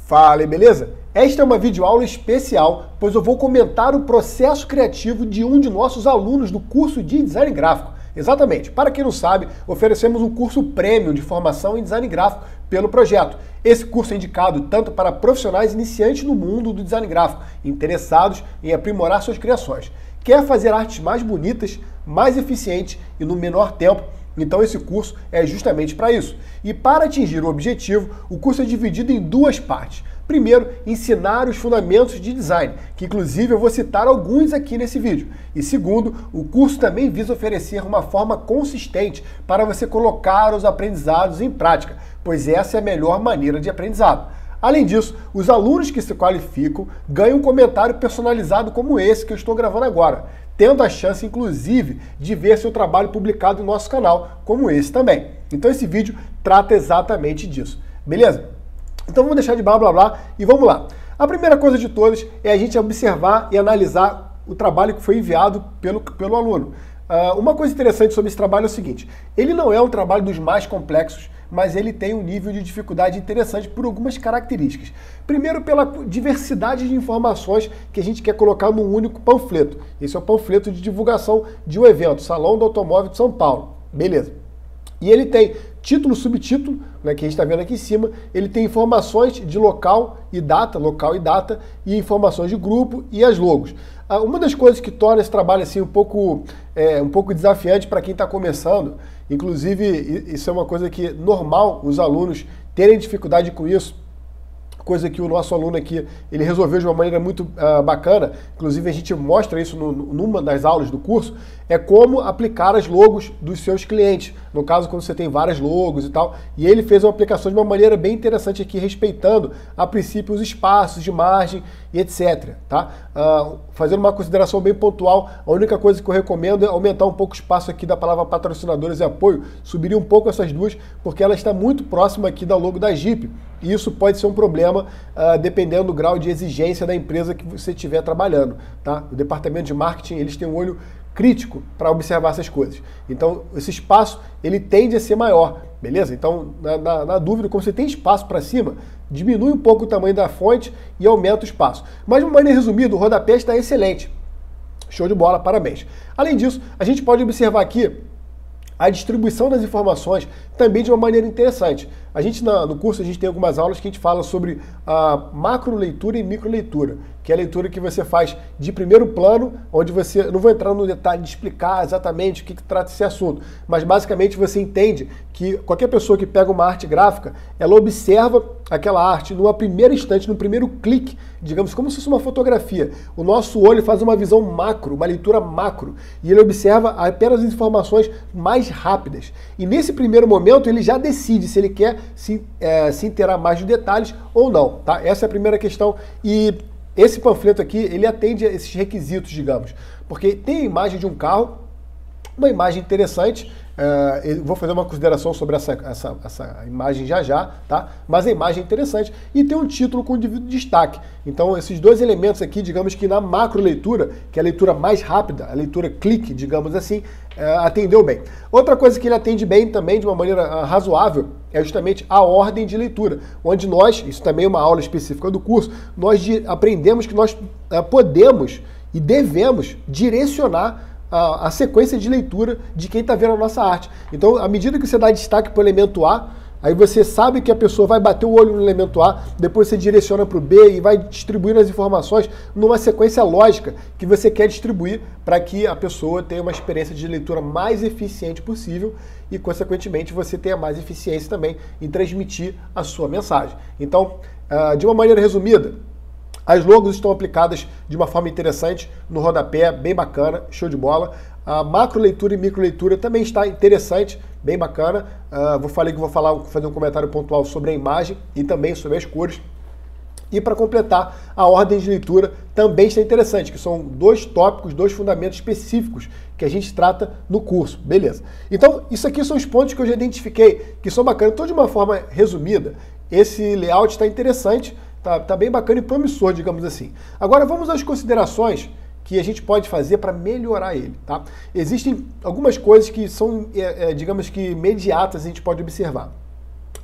Fala, beleza? Esta é uma videoaula especial, pois eu vou comentar o processo criativo de um de nossos alunos do curso de Design Gráfico. Exatamente, para quem não sabe, oferecemos um curso premium de formação em Design Gráfico pelo projeto. Esse curso é indicado tanto para profissionais iniciantes no mundo do Design Gráfico, interessados em aprimorar suas criações. Quer fazer artes mais bonitas, mais eficientes e no menor tempo? Então esse curso é justamente para isso. E para atingir o objetivo, o curso é dividido em duas partes. Primeiro, ensinar os fundamentos de design, que inclusive eu vou citar alguns aqui nesse vídeo. E segundo, o curso também visa oferecer uma forma consistente para você colocar os aprendizados em prática, pois essa é a melhor maneira de aprendizado. Além disso, os alunos que se qualificam ganham um comentário personalizado como esse que eu estou gravando agora, tendo a chance, inclusive, de ver seu trabalho publicado no nosso canal, como esse também. Então esse vídeo trata exatamente disso, beleza? Então vamos deixar de blá blá blá e vamos lá. A primeira coisa de todas é a gente observar e analisar o trabalho que foi enviado pelo aluno. Uma coisa interessante sobre esse trabalho é o seguinte: ele não é um trabalho dos mais complexos, mas ele tem um nível de dificuldade interessante por algumas características. Primeiro, pela diversidade de informações que a gente quer colocar num único panfleto. Esse é o panfleto de divulgação de um evento, Salão do Automóvel de São Paulo. Beleza. E ele tem título, subtítulo, né, que a gente está vendo aqui em cima. Ele tem informações de local e data, e informações de grupo e as logos. Uma das coisas que torna esse trabalho assim um pouco desafiante para quem está começando, inclusive isso é uma coisa que normal os alunos terem dificuldade com isso, coisa que o nosso aluno aqui, ele resolveu de uma maneira muito bacana, inclusive a gente mostra isso numa das aulas do curso, é como aplicar as logos dos seus clientes, no caso quando você tem várias logos e tal, e ele fez uma aplicação de uma maneira bem interessante aqui, respeitando a princípio os espaços de margem e etc, tá? Fazendo uma consideração bem pontual, a única coisa que eu recomendo é aumentar um pouco o espaço aqui da palavra patrocinadores e apoio, subiria um pouco essas duas, porque ela está muito próxima aqui da logo da Jeep, e isso pode ser um problema dependendo do grau de exigência da empresa que você estiver trabalhando, tá? O departamento de marketing, eles têm um olho crítico para observar essas coisas. Então, esse espaço, ele tende a ser maior, beleza? Então, na dúvida, como você tem espaço para cima, diminui um pouco o tamanho da fonte e aumenta o espaço. Mas, de uma maneira resumida, o rodapé está excelente. Show de bola, parabéns. Além disso, a gente pode observar aqui a distribuição das informações também de uma maneira interessante. A gente, no curso, a gente tem algumas aulas que a gente fala sobre a macro leitura e micro leitura, que é a leitura que você faz de primeiro plano, onde você, não vou entrar no detalhe de explicar exatamente o que trata esse assunto, mas basicamente você entende que qualquer pessoa que pega uma arte gráfica, ela observa aquela arte numa primeira instante, no primeiro clique, digamos, como se fosse uma fotografia. O nosso olho faz uma visão macro, uma leitura macro, e ele observa apenas as informações mais rápidas. E nesse primeiro momento ele já decide se ele quer se inteirar mais de detalhes ou não, tá? Essa é a primeira questão. E esse panfleto aqui, ele atende a esses requisitos, digamos, porque tem a imagem de um carro, uma imagem interessante. Eu vou fazer uma consideração sobre essa imagem já, tá? Mas a imagem é interessante e tem um título com destaque. Então, esses dois elementos aqui, digamos que na macro leitura, que é a leitura mais rápida, a leitura clique, digamos assim, atendeu bem. Outra coisa que ele atende bem também, de uma maneira razoável, é justamente a ordem de leitura, onde nós, isso também é uma aula específica do curso, nós aprendemos que nós podemos e devemos direcionar a sequência de leitura de quem está vendo a nossa arte. Então, à medida que você dá destaque para o elemento A, aí você sabe que a pessoa vai bater o olho no elemento A, depois você direciona para o B e vai distribuindo as informações numa sequência lógica que você quer distribuir para que a pessoa tenha uma experiência de leitura mais eficiente possível e, consequentemente, você tenha mais eficiência também em transmitir a sua mensagem. Então, de uma maneira resumida, as logos estão aplicadas de uma forma interessante no rodapé, bem bacana, show de bola. A macro leitura e micro leitura também está interessante, bem bacana. Fazer um comentário pontual sobre a imagem e também sobre as cores. E para completar, a ordem de leitura também está interessante, que são dois tópicos, dois fundamentos específicos que a gente trata no curso, beleza? Então, isso aqui são os pontos que eu já identifiquei, que são bacanas. Então, de uma forma resumida, esse layout está interessante, tá bem bacana e promissor, digamos assim. Agora vamos às considerações que a gente pode fazer para melhorar ele, tá? Existem algumas coisas que são, digamos que imediatas, a gente pode observar.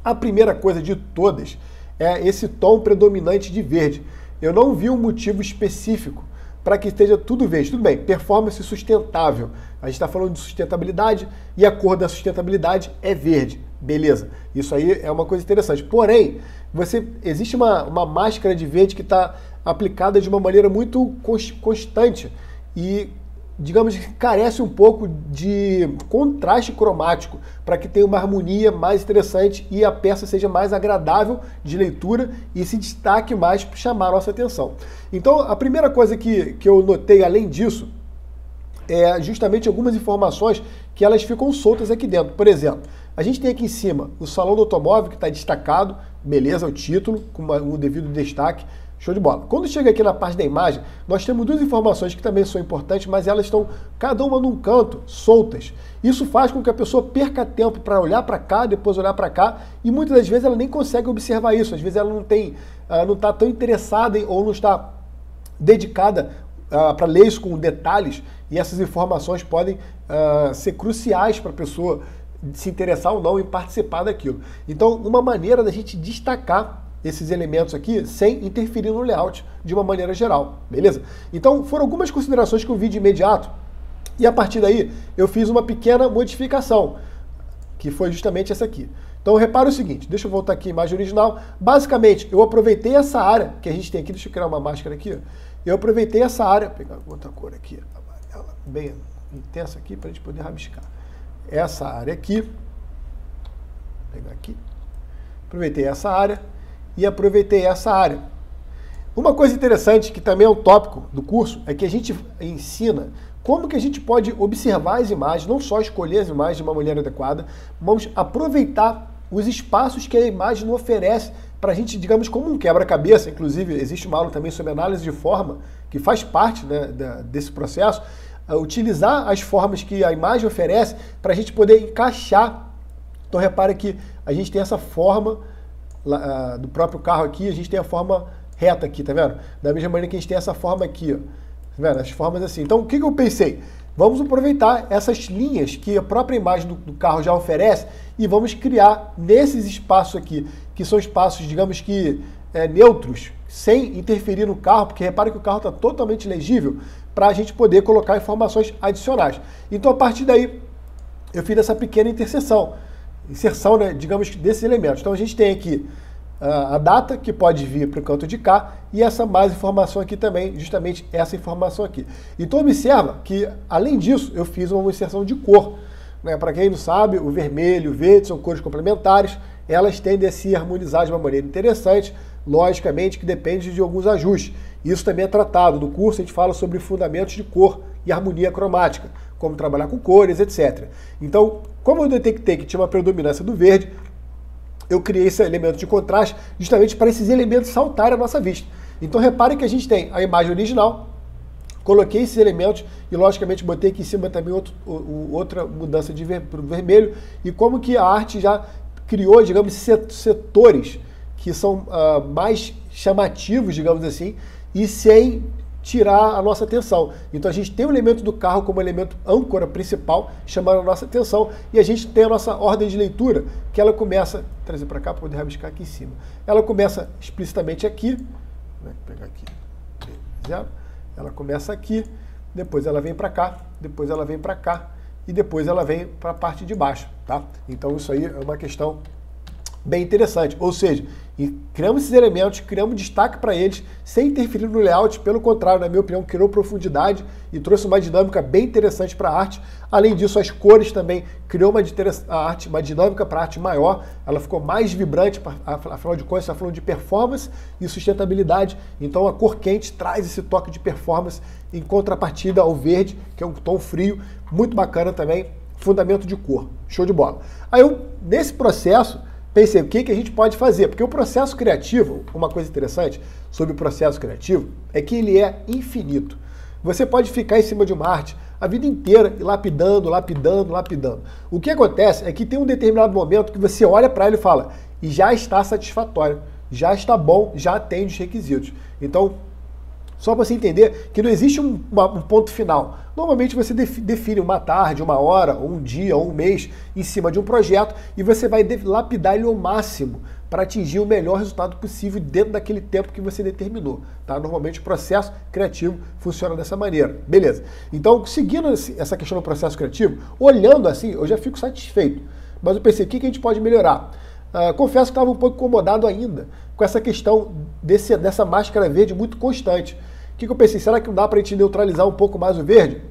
A primeira coisa de todas é esse tom predominante de verde. Eu não vi um motivo específico para que esteja tudo verde. Tudo bem, performance sustentável. A gente está falando de sustentabilidade e a cor da sustentabilidade é verde. Beleza, isso aí é uma coisa interessante. Porém, existe uma máscara de verde que está aplicada de uma maneira muito constante e, digamos que carece um pouco de contraste cromático para que tenha uma harmonia mais interessante e a peça seja mais agradável de leitura e se destaque mais para chamar a nossa atenção. Então, a primeira coisa que eu notei além disso é justamente algumas informações que elas ficam soltas aqui dentro. Por exemplo, a gente tem aqui em cima o Salão do Automóvel que está destacado, beleza, o título, com o devido destaque, show de bola. Quando chega aqui na parte da imagem, nós temos duas informações que também são importantes, mas elas estão cada uma num canto, soltas. Isso faz com que a pessoa perca tempo para olhar para cá, depois olhar para cá, e muitas das vezes ela nem consegue observar isso. Às vezes ela não está tão interessada ou não está dedicada para ler isso com detalhes, e essas informações podem ser cruciais para a pessoa se interessar ou não em participar daquilo. Então, uma maneira da gente destacar esses elementos aqui sem interferir no layout de uma maneira geral, beleza? Então, foram algumas considerações que eu vi de imediato, e a partir daí eu fiz uma pequena modificação, que foi justamente essa aqui. Então, repara o seguinte, deixa eu voltar aqui à imagem original. Basicamente, eu aproveitei essa área que a gente tem aqui, deixa eu criar uma máscara aqui, eu aproveitei essa área, vou pegar outra cor aqui, amarela, bem intensa aqui, para a gente poder rabiscar. Essa área aqui, vou pegar aqui, aproveitei essa área e aproveitei essa área. Uma coisa interessante, que também é um tópico do curso, é que a gente ensina como que a gente pode observar as imagens, não só escolher as imagens de uma maneira adequada, vamos aproveitar os espaços que a imagem não oferece para a gente, digamos, como um quebra-cabeça. Inclusive, existe uma aula também sobre análise de forma, que faz parte, né, desse processo, utilizar as formas que a imagem oferece para a gente poder encaixar. Então, repare que a gente tem essa forma do próprio carro aqui, a gente tem a forma reta aqui, tá vendo? Da mesma maneira que a gente tem essa forma aqui, ó. Tá vendo? As formas assim. Então, o que eu pensei? Vamos aproveitar essas linhas que a própria imagem do carro já oferece e vamos criar nesses espaços aqui, que são espaços, digamos que neutros, sem interferir no carro, porque repare que o carro está totalmente legível, para a gente poder colocar informações adicionais. Então, a partir daí, eu fiz essa pequena inserção, né, digamos, desses elementos. Então, a gente tem aqui a data, que pode vir para o canto de cá, e essa mais informação aqui também, justamente essa informação aqui. Então, observa que, além disso, eu fiz uma inserção de cor. Né? Para quem não sabe, o vermelho e o verde são cores complementares, elas tendem a se harmonizar de uma maneira interessante, logicamente que depende de alguns ajustes. Isso também é tratado no curso, a gente fala sobre fundamentos de cor e harmonia cromática, como trabalhar com cores, etc. Então, como eu detectei que tinha uma predominância do verde, eu criei esse elemento de contraste justamente para esses elementos saltarem à nossa vista. Então, repare que a gente tem a imagem original, coloquei esses elementos e, logicamente, botei aqui em cima também outra mudança para o vermelho, e como que a arte já criou, digamos, setores que são mais chamativos, digamos assim, e sem tirar a nossa atenção. Então a gente tem o elemento do carro como elemento âncora principal, chamando a nossa atenção, e a gente tem a nossa ordem de leitura, que ela começa, trazer para cá para poder rabiscar aqui em cima. Ela começa explicitamente aqui, vou pegar aqui, zero. Ela começa aqui, depois ela vem para cá, depois ela vem para cá, e depois ela vem para a parte de baixo, tá? Então isso aí é uma questão bem interessante, ou seja, criamos esses elementos, criamos destaque para eles, sem interferir no layout, pelo contrário, na minha opinião, criou profundidade e trouxe uma dinâmica bem interessante para a arte. Além disso, as cores também criou uma dinâmica para a arte maior, ela ficou mais vibrante, afinal de contas, está falando de performance e sustentabilidade, então a cor quente traz esse toque de performance em contrapartida ao verde, que é um tom frio, muito bacana também, fundamento de cor, show de bola. Aí eu, nesse processo, pensei, o que a gente pode fazer? Porque o processo criativo, uma coisa interessante sobre o processo criativo, é que ele é infinito. Você pode ficar em cima de uma arte a vida inteira, lapidando, lapidando, lapidando. O que acontece é que tem um determinado momento que você olha para ele e fala, e já está satisfatório, já está bom, já atende os requisitos. Então, só para você entender que não existe um ponto final. Normalmente você define uma tarde, uma hora, ou um dia, ou um mês em cima de um projeto e você vai lapidar ele ao máximo para atingir o melhor resultado possível dentro daquele tempo que você determinou. Tá? Normalmente o processo criativo funciona dessa maneira. Beleza. Então, seguindo essa questão do processo criativo, olhando assim, eu já fico satisfeito. Mas eu pensei, o que a gente pode melhorar? Confesso que estava um pouco incomodado ainda com essa questão dessa máscara verde muito constante. O que eu pensei? Será que não dá para a gente neutralizar um pouco mais o verde?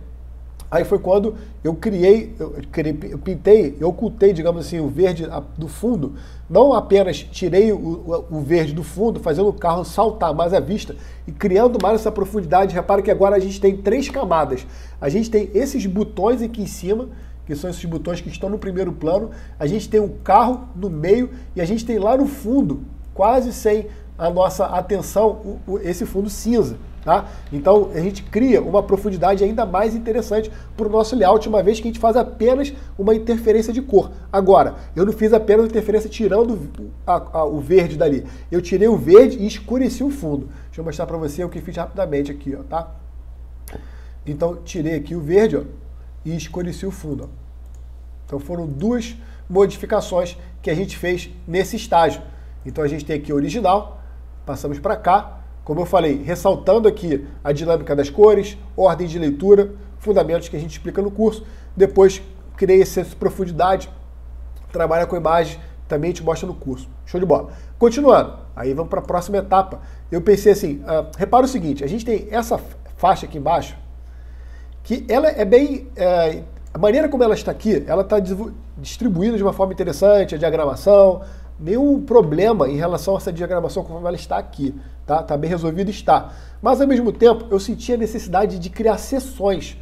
Aí foi quando eu pintei, eu ocultei, digamos assim, o verde do fundo. Não apenas tirei o verde do fundo, fazendo o carro saltar mais à vista e criando mais essa profundidade. Repara que agora a gente tem 3 camadas. A gente tem esses botões aqui em cima, que são esses botões que estão no primeiro plano. A gente tem um carro no meio e a gente tem lá no fundo, quase sem a nossa atenção, esse fundo cinza. Tá? Então a gente cria uma profundidade ainda mais interessante para o nosso layout, uma vez que a gente faz apenas uma interferência de cor. Agora, eu não fiz apenas uma interferência tirando o verde dali. Eu tirei o verde e escureci o fundo. Deixa eu mostrar para você o que fiz rapidamente aqui, ó, tá? Então tirei aqui o verde, ó, e escureci o fundo. Ó. Então foram 2 modificações que a gente fez nesse estágio. Então a gente tem aqui o original, passamos para cá. Como eu falei, ressaltando aqui a dinâmica das cores, ordem de leitura, fundamentos que a gente explica no curso. Depois criei essa profundidade, trabalha com imagem, também te mostra no curso. Show de bola. Continuando, aí vamos para a próxima etapa. Eu pensei assim, repara o seguinte, a gente tem essa faixa aqui embaixo, que ela é bem... a maneira como ela está aqui, ela está distribuída de uma forma interessante, a diagramação, nenhum problema em relação a essa diagramação conforme ela está aqui, tá? Tá bem resolvido, está. Mas ao mesmo tempo, eu senti a necessidade de criar seções.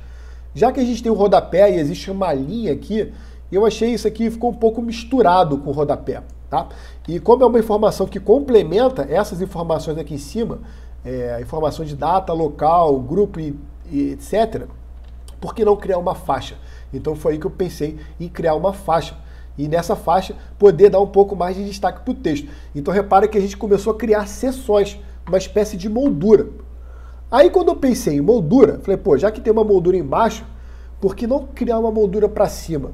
Já que a gente tem um rodapé e existe uma linha aqui, eu achei isso aqui ficou um pouco misturado com o rodapé, tá? E como é uma informação que complementa essas informações aqui em cima, informação de data, local, grupo e etc., por que não criar uma faixa? Então foi aí que eu pensei em criar uma faixa. E nessa faixa poder dar um pouco mais de destaque para o texto. Então repara que a gente começou a criar seções, uma espécie de moldura. Aí quando eu pensei em moldura, falei, pô, já que tem uma moldura embaixo, por que não criar uma moldura para cima?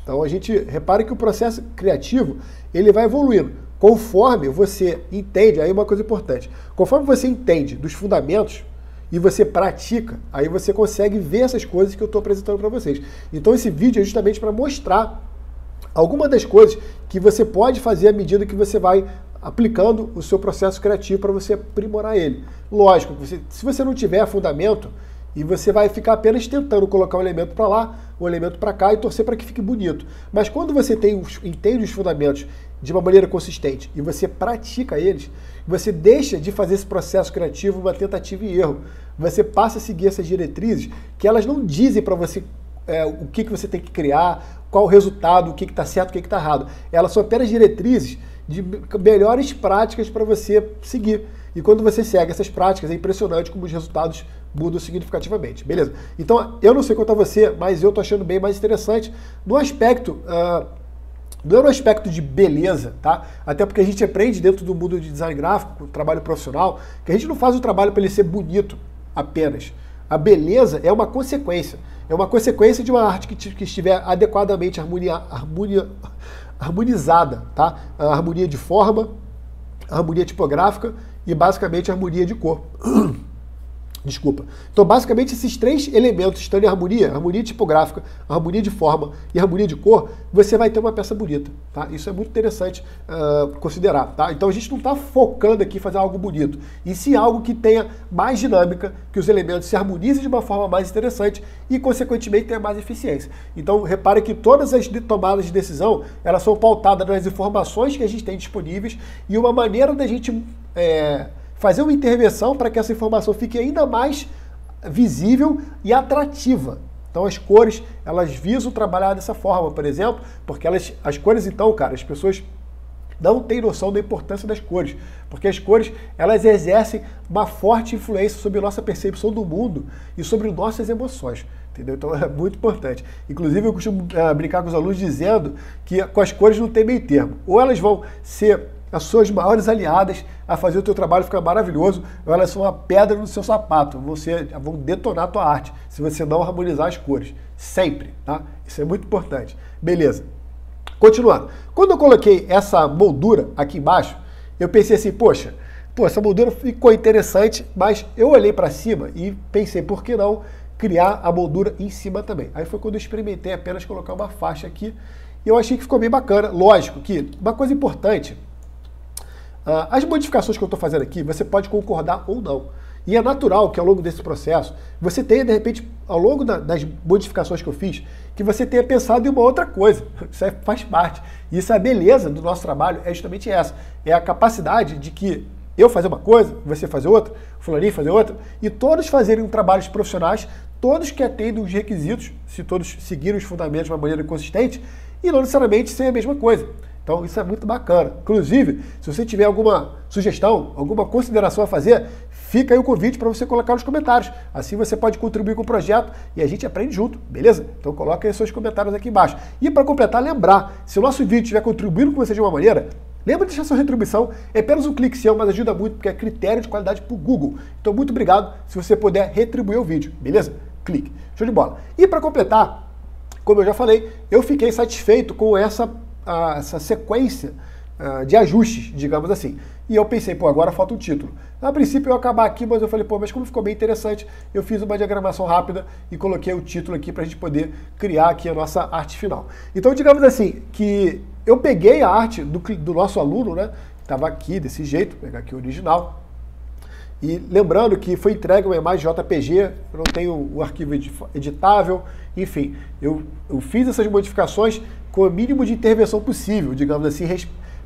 Então a gente repara que o processo criativo, ele vai evoluindo. Conforme você entende, aí uma coisa importante, conforme você entende dos fundamentos e você pratica, aí você consegue ver essas coisas que eu estou apresentando para vocês. Então esse vídeo é justamente para mostrar algumas das coisas que você pode fazer à medida que você vai aplicando o seu processo criativo para você aprimorar ele. Lógico, se você não tiver fundamento e você vai ficar apenas tentando colocar um elemento para lá, um elemento para cá e torcer para que fique bonito. Mas quando você entende os fundamentos de uma maneira consistente e você pratica eles, você deixa de fazer esse processo criativo uma tentativa e erro. Você passa a seguir essas diretrizes que elas não dizem para você o que você tem que criar, qual o resultado, o que está certo, o que está errado. Elas são apenas diretrizes de melhores práticas para você seguir. E quando você segue essas práticas, é impressionante como os resultados mudam significativamente. Beleza? Então, eu não sei quanto a você, mas eu estou achando bem mais interessante no aspecto... não é no aspecto de beleza, tá? Até porque a gente aprende dentro do mundo de design gráfico, trabalho profissional, que a gente não faz o trabalho para ele ser bonito apenas. A beleza é uma consequência. É uma consequência de uma arte que estiver adequadamente harmonizada, tá? A harmonia de forma, a harmonia tipográfica e basicamente a harmonia de cor. Desculpa. Então, basicamente, esses 3 elementos estando em harmonia, harmonia tipográfica, harmonia de forma e harmonia de cor, você vai ter uma peça bonita, tá? Isso é muito interessante considerar, tá? Então, a gente não está focando aqui em fazer algo bonito, e sim algo que tenha mais dinâmica, que os elementos se harmonizem de uma forma mais interessante e, consequentemente, tenha mais eficiência. Então, repare que todas as tomadas de decisão, elas são pautadas nas informações que a gente tem disponíveis e uma maneira da gente... fazer uma intervenção para que essa informação fique ainda mais visível e atrativa. Então as cores, elas visam trabalhar dessa forma, por exemplo, porque as cores então, cara, as pessoas não têm noção da importância das cores, porque as cores, elas exercem uma forte influência sobre a nossa percepção do mundo e sobre nossas emoções, entendeu? Então é muito importante. Inclusive eu costumo brincar com os alunos dizendo que com as cores não tem meio termo. Ou elas vão ser as suas maiores aliadas a fazer o teu trabalho ficar maravilhoso, ou elas são uma pedra no seu sapato, vão detonar a tua arte, se você não harmonizar as cores. Sempre, tá? Isso é muito importante. Beleza. Continuando. Quando eu coloquei essa moldura aqui embaixo, eu pensei assim, poxa, essa moldura ficou interessante, mas eu olhei para cima e pensei, por que não criar a moldura em cima também? Aí foi quando eu experimentei apenas colocar uma faixa aqui e eu achei que ficou bem bacana. Lógico que uma coisa importante, as modificações que eu estou fazendo aqui, você pode concordar ou não. E é natural que ao longo desse processo, você tenha, de repente, ao longo das modificações que eu fiz, que você tenha pensado em uma outra coisa. Isso faz parte. E isso é a beleza do nosso trabalho, é justamente essa. É a capacidade de que eu fazer uma coisa, você fazer outra, o fulaninho fazer outra, e todos fazerem trabalhos profissionais, todos que atendem os requisitos, se todos seguirem os fundamentos de uma maneira consistente, e não necessariamente ser a mesma coisa. Então isso é muito bacana. Inclusive, se você tiver alguma sugestão, alguma consideração a fazer, fica aí o convite para você colocar nos comentários. Assim você pode contribuir com o projeto e a gente aprende junto, beleza? Então coloca aí seus comentários aqui embaixo. E para completar, lembrar, se o nosso vídeo estiver contribuindo com você de uma maneira, lembra de deixar sua retribuição, é apenas um clique seu, mas ajuda muito, porque é critério de qualidade para o Google. Então muito obrigado se você puder retribuir o vídeo, beleza? Clique. Show de bola. E para completar, como eu já falei, eu fiquei satisfeito com essa sequência de ajustes, digamos assim. E eu pensei, agora falta um título. A princípio eu ia acabar aqui, mas eu falei, mas como ficou bem interessante, eu fiz uma diagramação rápida e coloquei o título aqui para a gente poder criar aqui a nossa arte final. Então, digamos assim, que eu peguei a arte do nosso aluno, né? Estava aqui desse jeito, vou pegar aqui o original. E lembrando que foi entregue uma imagem JPG, eu não tenho o arquivo editável, enfim, eu fiz essas modificações com o mínimo de intervenção possível, digamos assim,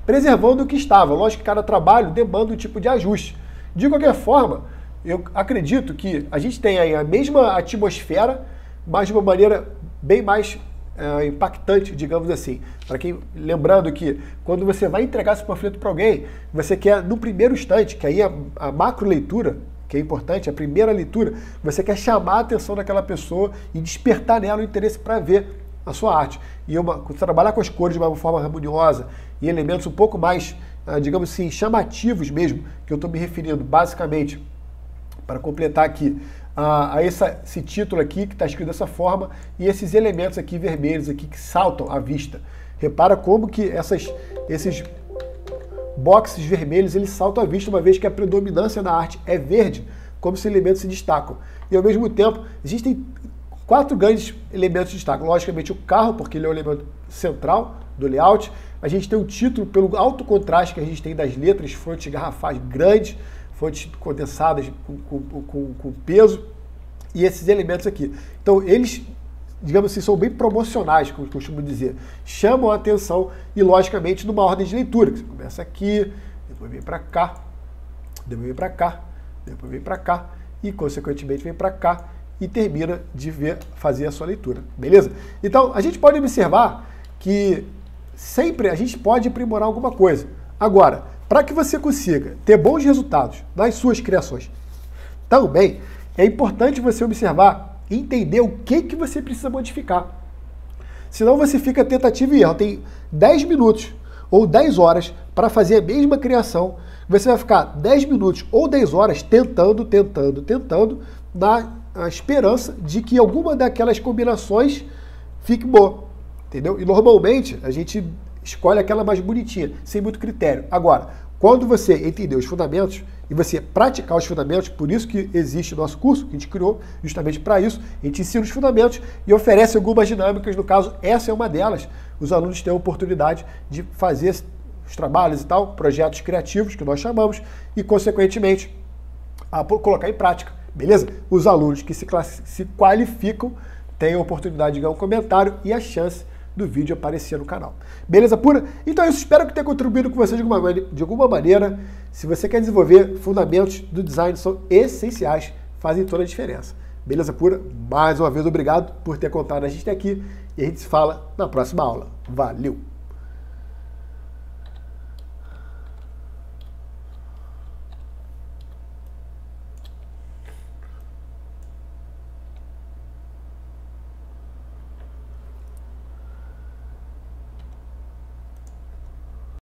preservando o que estava. Lógico que cada trabalho demanda um tipo de ajuste. De qualquer forma, eu acredito que a gente tem aí a mesma atmosfera, mas de uma maneira bem mais impactante, digamos assim. Lembrando que quando você vai entregar esse panfleto para alguém, você quer no primeiro instante, que aí a macro leitura, que é importante, a primeira leitura, você quer chamar a atenção daquela pessoa e despertar nela o interesse para ver a sua arte. E trabalhar com as cores de uma forma harmoniosa e elementos um pouco mais, digamos assim, chamativos mesmo, que eu estou me referindo basicamente, para completar aqui, a esse título aqui que está escrito dessa forma e esses elementos aqui vermelhos aqui que saltam à vista. Repara como que esses boxes vermelhos eles saltam à vista, uma vez que a predominância da arte é verde, como esses elementos se destacam. E ao mesmo tempo, existem 4 grandes elementos de destaque. Logicamente o carro, porque ele é o elemento central do layout. A gente tem o título pelo alto contraste que a gente tem das letras, fontes garrafais grandes, fontes condensadas com peso, e esses elementos aqui. Então eles, digamos assim, são bem promocionais, como eu costumo dizer. Chamam a atenção e, logicamente, numa ordem de leitura. Você começa aqui, depois vem para cá, depois vem para cá, depois vem para cá, e, consequentemente, vem para cá, e termina de fazer a sua leitura, beleza? Então, a gente pode observar que sempre a gente pode aprimorar alguma coisa. Agora, para que você consiga ter bons resultados nas suas criações também, é importante você observar e entender o que você precisa modificar. Senão você fica tentativa e erro. Tem 10 minutos ou 10 horas para fazer a mesma criação. Você vai ficar 10 minutos ou 10 horas tentando, na esperança de que alguma daquelas combinações fique boa, entendeu? E normalmente a gente escolhe aquela mais bonitinha, sem muito critério. Agora, quando você entender os fundamentos e você praticar os fundamentos, por isso que existe o nosso curso, que a gente criou justamente para isso, a gente ensina os fundamentos e oferece algumas dinâmicas, no caso, essa é uma delas. Os alunos têm a oportunidade de fazer os trabalhos e tal, projetos criativos, que nós chamamos, e, consequentemente, colocar em prática. Beleza? Os alunos que se qualificam têm a oportunidade de ganhar um comentário e a chance do vídeo aparecer no canal. Beleza pura? Então é isso, espero que tenha contribuído com você de alguma maneira. Se você quer desenvolver fundamentos do design, são essenciais, fazem toda a diferença. Beleza pura? Mais uma vez, obrigado por ter contado a gente aqui e a gente se fala na próxima aula. Valeu!